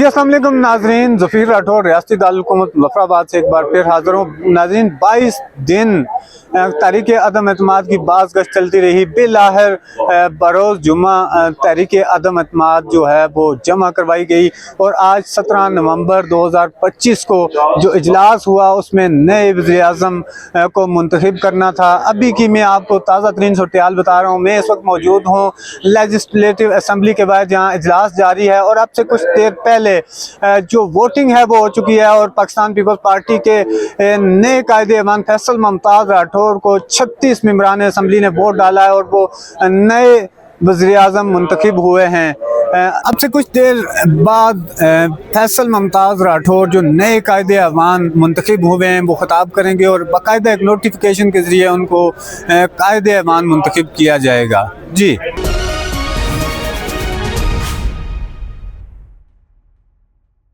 जी अस्सलाम वालेकुम नाजरीन, ज़फ़ीर राठौर रियासती दारुल-हुकूमत मुज़फ़्फ़राबाद से एक बार फिर हाज़िर हूँ। नाजरीन 22 दिन तहरीक अदम एतमाद की बाज़गश्त चलती रही। बिलाखिर बरोज़ जुम्मा तहरीक अदम एतमाद जो है वो जमा करवाई गई और आज 17 नवंबर 2025 को जो इजलास हुआ उसमें नए वज़ीर-ए-आज़म को मुंतखब करना था। अभी की मैं आपको ताज़ा तरीन सूरत-ए-हाल बता रहा हूँ। मैं इस वक्त मौजूद हूँ लेजिस्लेटिव असम्बली के बाद, जहाँ इजलास जारी है और अब से कुछ देर पहले जो वोटिंग है वो हो चुकी है और पाकिस्तान पीपल्स पार्टी के नए कायदे-ए-अमल फैसल मुमताज़ राठौर को 36 मेंबरान असम्बली ने वोट डाला है और वो नए वज़ीर-ए-आज़म मुंतखब हुए हैं। अब से कुछ देर बाद फैसल मुमताज़ राठौर जो नए कायदे-ए-अमल मुंतखब हुए हैं वो खिताब करेंगे और बाकायदा एक नोटिफिकेशन के ज़रिए उनको कायदे-ए-अमल मुंतखब किया जाएगा। जी।